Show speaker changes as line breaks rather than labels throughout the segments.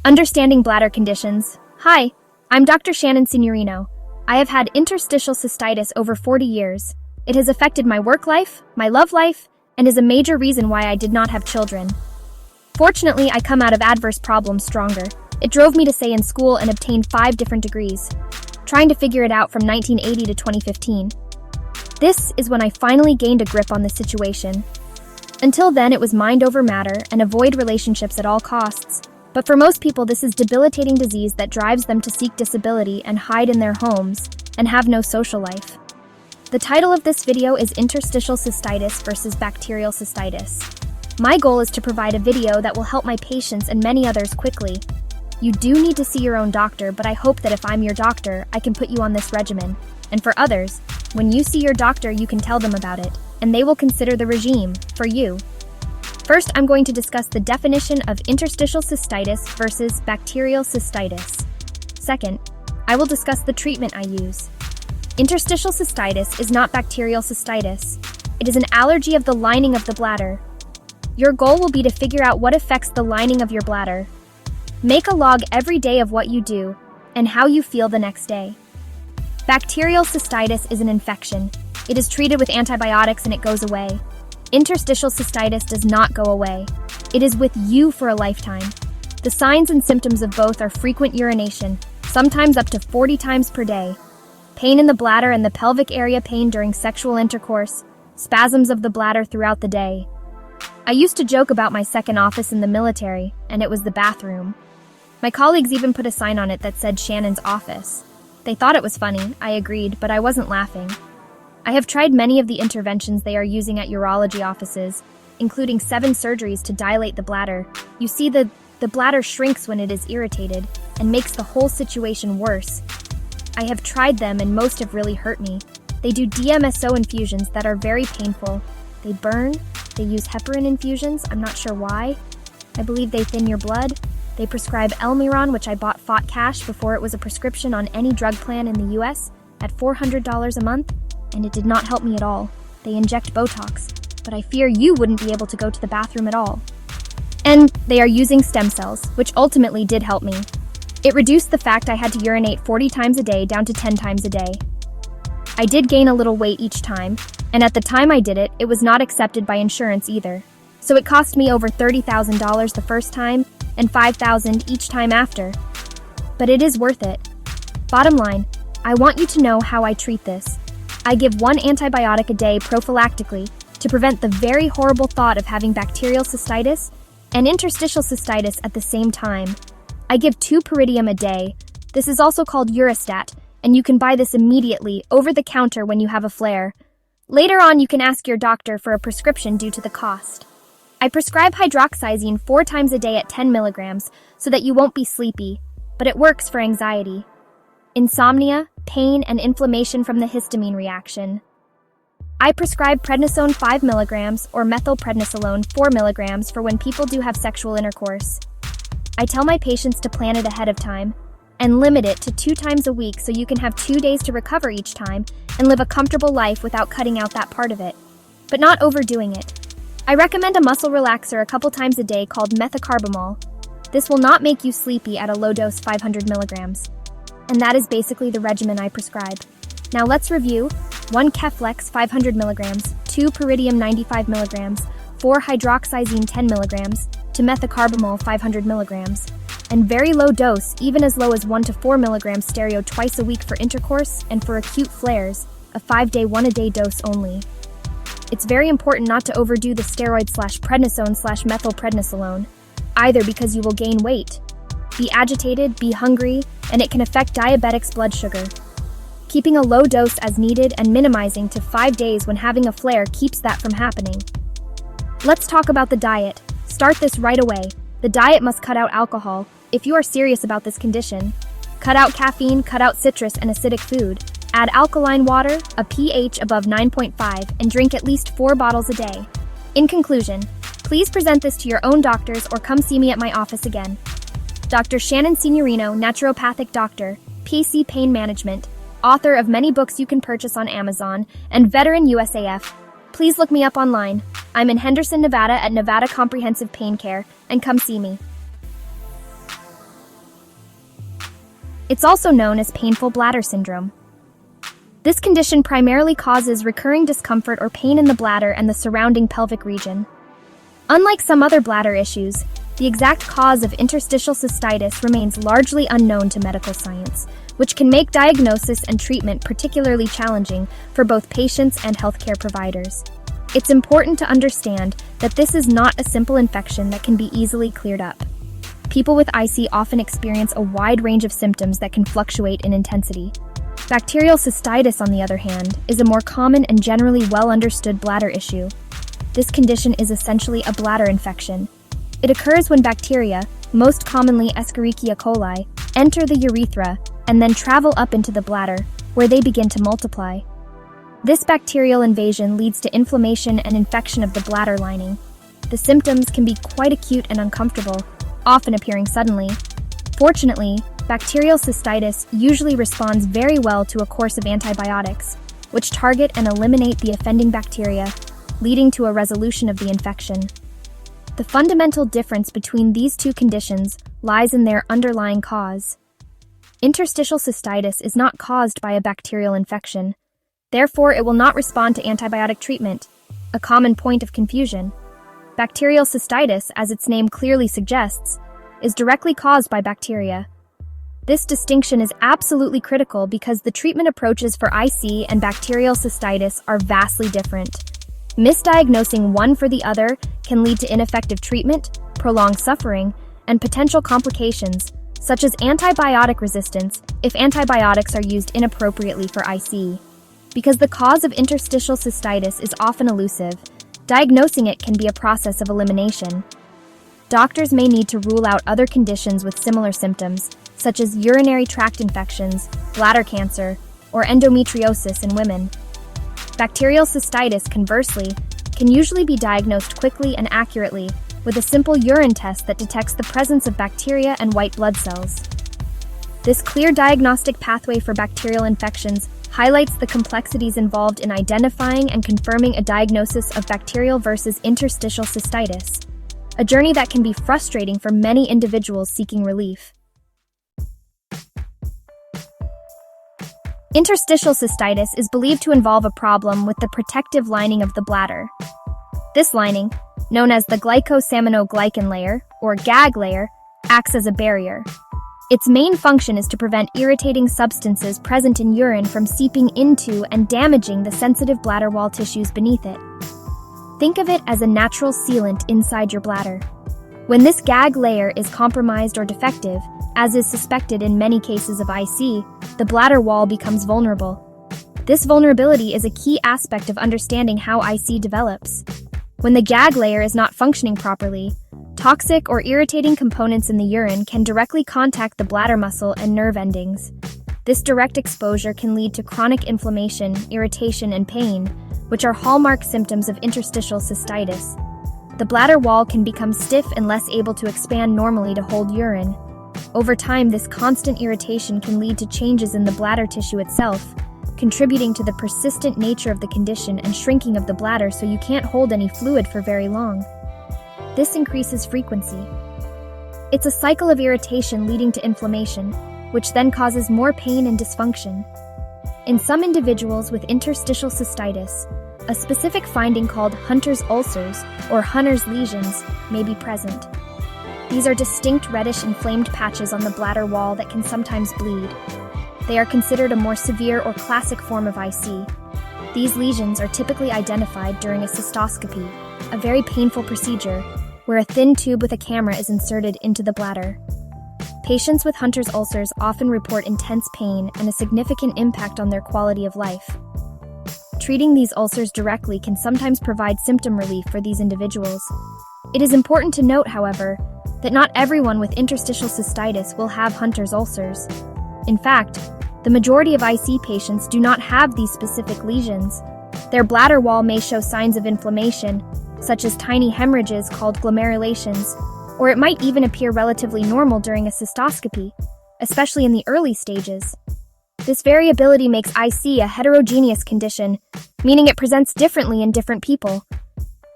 Understanding bladder conditions. Hi, I'm Dr. Shannon Signorino. I have had interstitial cystitis over 40 years. It has affected my work life, my love life, and is a major reason why I did not have children. Fortunately, I come out of adverse problems stronger. It drove me to stay in school and obtain 5 different degrees, trying to figure it out from 1980 to 2015. This is when I finally gained a grip on the situation. Until then, it was mind over matter and avoid relationships at all costs. But for most people, this is debilitating disease that drives them to seek disability and hide in their homes and have no social life. The title of this video is Interstitial Cystitis versus Bacterial Cystitis. My goal is to provide a video that will help my patients and many others quickly. You do need to see your own doctor, but I hope that if I'm your doctor, I can put you on this regimen. And for others, when you see your doctor, you can tell them about it, and they will consider the regime for you. First, I'm going to discuss the definition of interstitial cystitis versus bacterial cystitis. Second, I will discuss the treatment I use. Interstitial cystitis is not bacterial cystitis. It is an allergy of the lining of the bladder. Your goal will be to figure out what affects the lining of your bladder. Make a log every day of what you do and how you feel the next day. Bacterial cystitis is an infection. It is treated with antibiotics and it goes away. Interstitial cystitis does not go away. It is with you for a lifetime. The signs and symptoms of both are frequent urination, sometimes up to 40 times per day, pain in the bladder and the pelvic area, pain during sexual intercourse, spasms of the bladder throughout the day. I used to joke about my second office in the military, and it was the bathroom. My colleagues even put a sign on it that said Shannon's office. They thought it was funny, I agreed, but I wasn't laughing. I have tried many of the interventions they are using at urology offices, including 7 surgeries to dilate the bladder. You see, the bladder shrinks when it is irritated and makes the whole situation worse. I have tried them and most have really hurt me. They do DMSO infusions that are very painful. They burn. They use heparin infusions. I'm not sure why. I believe they thin your blood. They prescribe Elmiron, which I bought cash before it was a prescription on any drug plan in the US, at $400 a month. And it did not help me at all. They inject Botox, but I fear you wouldn't be able to go to the bathroom at all. And they are using stem cells, which ultimately did help me. It reduced the fact I had to urinate 40 times a day down to 10 times a day. I did gain a little weight each time, and at the time I did it, it was not accepted by insurance either. So it cost me over $30,000 the first time, and $5,000 each time after. But it is worth it. Bottom line, I want you to know how I treat this. I give 1 antibiotic a day prophylactically to prevent the very horrible thought of having bacterial cystitis and interstitial cystitis at the same time. I give 2 Pyridium a day. This is also called Urostat, and you can buy this immediately over the counter when you have a flare. Later on, you can ask your doctor for a prescription due to the cost. I prescribe hydroxyzine 4 times a day at 10 milligrams so that you won't be sleepy, but it works for anxiety, insomnia, pain, and inflammation from the histamine reaction. I prescribe prednisone 5 milligrams or methylprednisolone 4 milligrams for when people do have sexual intercourse. I tell my patients to plan it ahead of time and limit it to 2 times a week so you can have 2 days to recover each time and live a comfortable life without cutting out that part of it, but not overdoing it. I recommend a muscle relaxer a couple times a day called methocarbamol. This will not make you sleepy at a low dose 500 milligrams. And that is basically the regimen I prescribe. Now let's review: 1 Keflex 500 milligrams, 2 Pyridium 95 milligrams, 4 hydroxyzine 10 milligrams, to methocarbamol 500 milligrams, and very low dose, even as low as 1 to 4 milligrams stereo twice a week for intercourse and for acute flares, a 5-day 1-a-day dose only. It's very important not to overdo the steroid/prednisone/methylprednisolone, either because you will gain weight, be agitated, be hungry, and it can affect diabetics' blood sugar. Keeping a low dose as needed and minimizing to 5 days when having a flare keeps that from happening. Let's talk about the diet. Start this right away. The diet must cut out alcohol, if you are serious about this condition. Cut out caffeine, cut out citrus and acidic food. Add alkaline water, a pH above 9.5, and drink at least 4 bottles a day. In conclusion, please present this to your own doctors or come see me at my office again. Dr. Shannon Signorino, naturopathic doctor, PC Pain Management, author of many books you can purchase on Amazon, and veteran USAF. Please look me up online. I'm in Henderson, Nevada at Nevada Comprehensive Pain Care, and come see me. It's also known as painful bladder syndrome. This condition primarily causes recurring discomfort or pain in the bladder and the surrounding pelvic region. Unlike some other bladder issues, the exact cause of interstitial cystitis remains largely unknown to medical science, which can make diagnosis and treatment particularly challenging for both patients and healthcare providers. It's important to understand that this is not a simple infection that can be easily cleared up. People with IC often experience a wide range of symptoms that can fluctuate in intensity. Bacterial cystitis, on the other hand, is a more common and generally well-understood bladder issue. This condition is essentially a bladder infection. It occurs when bacteria, most commonly Escherichia coli, enter the urethra and then travel up into the bladder, where they begin to multiply. This bacterial invasion leads to inflammation and infection of the bladder lining. The symptoms can be quite acute and uncomfortable, often appearing suddenly. Fortunately, bacterial cystitis usually responds very well to a course of antibiotics, which target and eliminate the offending bacteria, leading to a resolution of the infection. The fundamental difference between these two conditions lies in their underlying cause. Interstitial cystitis is not caused by a bacterial infection. Therefore, it will not respond to antibiotic treatment, a common point of confusion. Bacterial cystitis, as its name clearly suggests, is directly caused by bacteria. This distinction is absolutely critical because the treatment approaches for IC and bacterial cystitis are vastly different. Misdiagnosing one for the other can lead to ineffective treatment, prolonged suffering, and potential complications, such as antibiotic resistance if antibiotics are used inappropriately for IC. Because the cause of interstitial cystitis is often elusive, diagnosing it can be a process of elimination. Doctors may need to rule out other conditions with similar symptoms, such as urinary tract infections, bladder cancer, or endometriosis in women. Bacterial cystitis, conversely, can usually be diagnosed quickly and accurately with a simple urine test that detects the presence of bacteria and white blood cells. This clear diagnostic pathway for bacterial infections highlights the complexities involved in identifying and confirming a diagnosis of bacterial versus interstitial cystitis, a journey that can be frustrating for many individuals seeking relief. Interstitial cystitis is believed to involve a problem with the protective lining of the bladder. This lining, known as the glycosaminoglycan layer, or GAG layer, acts as a barrier. Its main function is to prevent irritating substances present in urine from seeping into and damaging the sensitive bladder wall tissues beneath it. Think of it as a natural sealant inside your bladder. When this GAG layer is compromised or defective, as is suspected in many cases of IC, the bladder wall becomes vulnerable. This vulnerability is a key aspect of understanding how IC develops. When the GAG layer is not functioning properly, toxic or irritating components in the urine can directly contact the bladder muscle and nerve endings. This direct exposure can lead to chronic inflammation, irritation, and pain, which are hallmark symptoms of interstitial cystitis. The bladder wall can become stiff and less able to expand normally to hold urine. Over time, this constant irritation can lead to changes in the bladder tissue itself, contributing to the persistent nature of the condition and shrinking of the bladder so you can't hold any fluid for very long. This increases frequency. It's a cycle of irritation leading to inflammation, which then causes more pain and dysfunction. In some individuals with interstitial cystitis, a specific finding called Hunter's ulcers or Hunter's lesions may be present. These are distinct reddish inflamed patches on the bladder wall that can sometimes bleed. They are considered a more severe or classic form of IC. These lesions are typically identified during a cystoscopy, a very painful procedure where a thin tube with a camera is inserted into the bladder. Patients with Hunter's ulcers often report intense pain and a significant impact on their quality of life. Treating these ulcers directly can sometimes provide symptom relief for these individuals. It is important to note, however, that not everyone with interstitial cystitis will have Hunter's ulcers. In fact, the majority of IC patients do not have these specific lesions. Their bladder wall may show signs of inflammation, such as tiny hemorrhages called glomerulations, or it might even appear relatively normal during a cystoscopy, especially in the early stages. This variability makes IC a heterogeneous condition, meaning it presents differently in different people.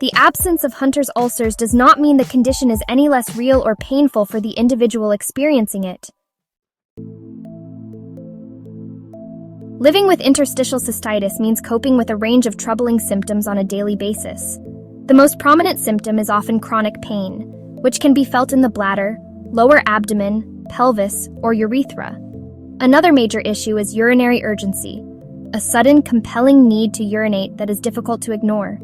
The absence of Hunter's ulcers does not mean the condition is any less real or painful for the individual experiencing it. Living with interstitial cystitis means coping with a range of troubling symptoms on a daily basis. The most prominent symptom is often chronic pain, which can be felt in the bladder, lower abdomen, pelvis, or urethra. Another major issue is urinary urgency, a sudden, compelling need to urinate that is difficult to ignore.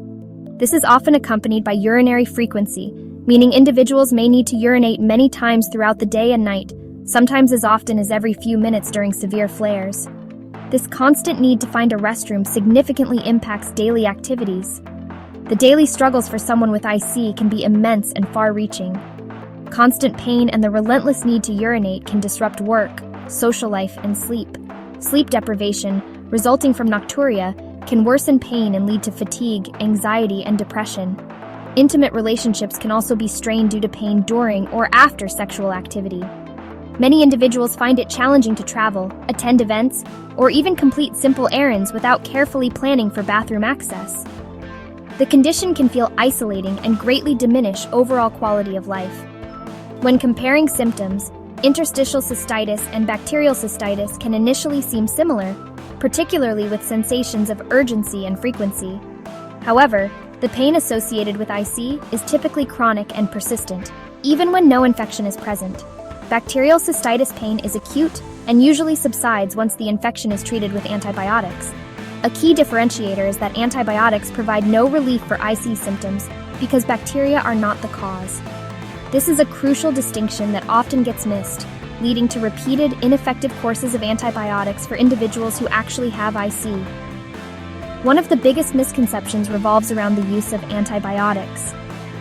This is often accompanied by urinary frequency, meaning individuals may need to urinate many times throughout the day and night, sometimes as often as every few minutes during severe flares. This constant need to find a restroom significantly impacts daily activities. The daily struggles for someone with IC can be immense and far-reaching. Constant pain and the relentless need to urinate can disrupt work, social life, and sleep. Sleep deprivation, resulting from nocturia, can worsen pain and lead to fatigue, anxiety, and depression. Intimate relationships can also be strained due to pain during or after sexual activity. Many individuals find it challenging to travel, attend events, or even complete simple errands without carefully planning for bathroom access. The condition can feel isolating and greatly diminish overall quality of life. When comparing symptoms, interstitial cystitis and bacterial cystitis can initially seem similar, particularly with sensations of urgency and frequency. However, the pain associated with IC is typically chronic and persistent, even when no infection is present. Bacterial cystitis pain is acute and usually subsides once the infection is treated with antibiotics. A key differentiator is that antibiotics provide no relief for IC symptoms because bacteria are not the cause. This is a crucial distinction that often gets missed, leading to repeated, ineffective courses of antibiotics for individuals who actually have IC. One of the biggest misconceptions revolves around the use of antibiotics.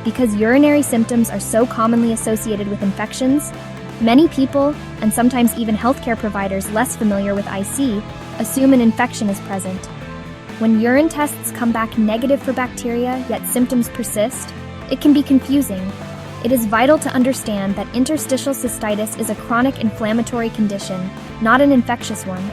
Because urinary symptoms are so commonly associated with infections, many people, and sometimes even healthcare providers less familiar with IC, assume an infection is present. When urine tests come back negative for bacteria, yet symptoms persist, it can be confusing. It is vital to understand that interstitial cystitis is a chronic inflammatory condition, not an infectious one.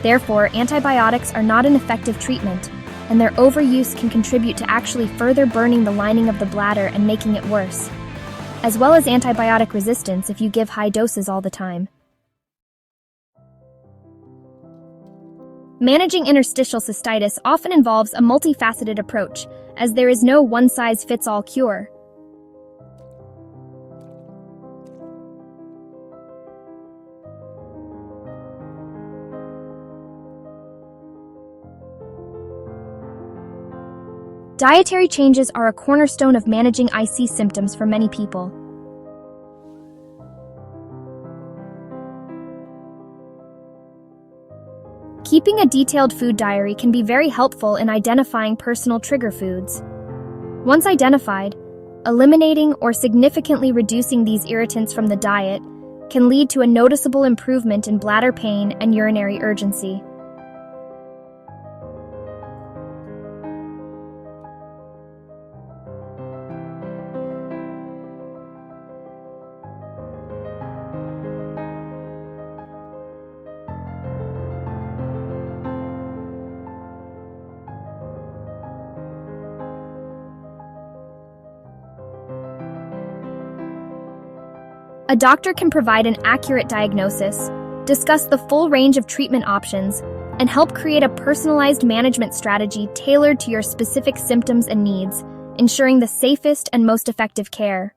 Therefore, antibiotics are not an effective treatment, and their overuse can contribute to actually further burning the lining of the bladder and making it worse, as well as antibiotic resistance if you give high doses all the time. Managing interstitial cystitis often involves a multifaceted approach, as there is no one-size-fits-all cure. Dietary changes are a cornerstone of managing IC symptoms for many people. Keeping a detailed food diary can be very helpful in identifying personal trigger foods. Once identified, eliminating or significantly reducing these irritants from the diet can lead to a noticeable improvement in bladder pain and urinary urgency. A doctor can provide an accurate diagnosis, discuss the full range of treatment options, and help create a personalized management strategy tailored to your specific symptoms and needs, ensuring the safest and most effective care.